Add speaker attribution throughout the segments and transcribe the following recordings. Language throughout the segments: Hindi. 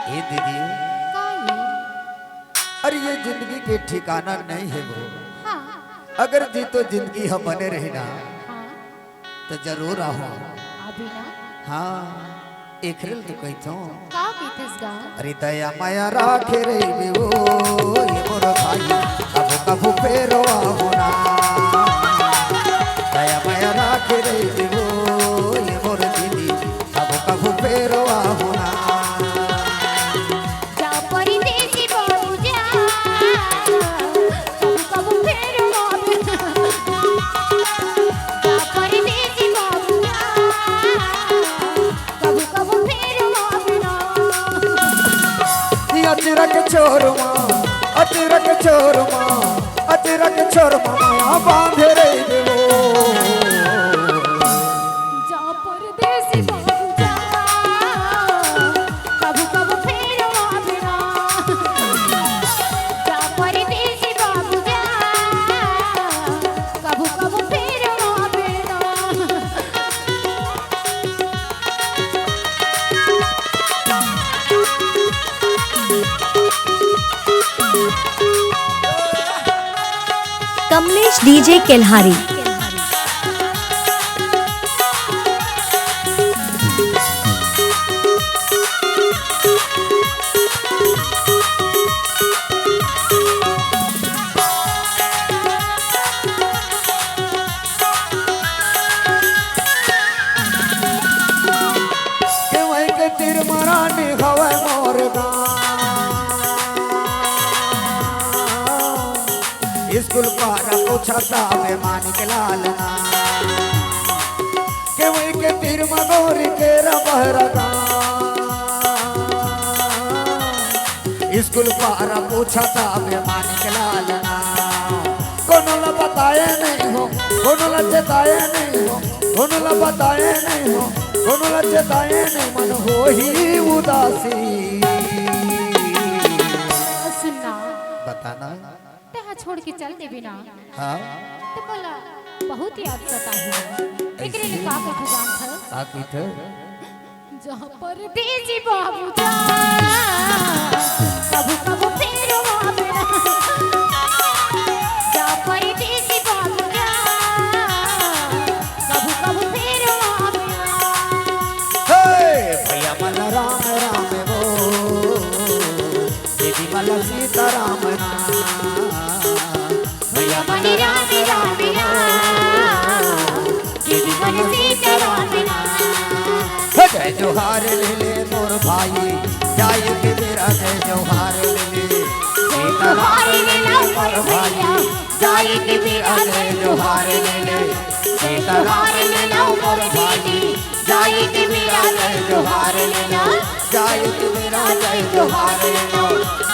Speaker 1: ए दीदी, अरे ये जिंदगी के ठिकाना नहीं है वो।
Speaker 2: हाँ।
Speaker 1: अगर जी तो जिंदगी हम बने रही ना
Speaker 2: हाँ।
Speaker 1: तो जरूर आहो।
Speaker 2: अभी ना
Speaker 1: हाँ एक रेल तो कही तो
Speaker 2: का कहतेस गा?
Speaker 1: अरे दया माया राखे रे वो ये मोर भाई कबू कबू फेरो आओ ना। दया माया राखे रे वो ये मोर दीदी कबू कबू फेरो आओ ना।
Speaker 2: जा परदेसी बाबू जा कबू कबू फेरो आवे। जा परदेसी बाबू जा कबू कबू फेरो आवे ना।
Speaker 1: अतिरक छोरमा माया बांधे रे वो।
Speaker 2: जा परदेसी बाबू जा कबू कबू फेरो आवे ना। जा परदेसी बाबू जा कबू कबू फेरो आवे ना।
Speaker 3: कमलेश डीजे केल्हारी।
Speaker 1: तिरमरानी हवा मोर स्कूल पारा पूछता वे मानिक लाल ना के वही के तीर मगोरी के रबहरगा। स्कूल पारा पूछता वे मानिक लाल ना कोनो ला बताए नहीं हो कोनो ला जताए नहीं हो कोनो ला बताए नहीं हो कोनो ला जताए नहीं मन हो ही उदासी।
Speaker 2: सुनना
Speaker 1: बताना
Speaker 2: तेहा छोड़ के चल देबे ना।
Speaker 1: हाँ
Speaker 2: तो बोला बहुत याद सताही एकरे लिए का कहत जान था
Speaker 1: आकी थे
Speaker 2: जहां पर देजी बाबू जा कबू कबू फेरो आवे ना। जा पर देजी बाबू जा कबू कबू फेरो आवे ना।
Speaker 1: हे भैया मन राम राम वो दीदी मन सीता राम ना। भैया मन राम राम
Speaker 2: दीदी मन सीता राम ना।
Speaker 1: जय जोहार ले ले मोर भाई जाय के मेरा जय जोहार ले ले
Speaker 2: जोहार ले लो मोर भैया
Speaker 1: जाय के मेरा जय जोहार ले ले
Speaker 2: जोहार ले लो मोर दीदी
Speaker 1: जाय के मेरा जय जोहार ले लो जाय के मेरा जय जोहार ले लो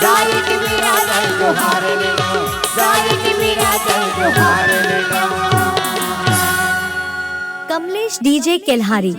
Speaker 1: जाय के मेरा जय जोहार ले लो जाय के मेरा जय जोहार ले लो।
Speaker 3: कमलेश डीजे केल्हारी।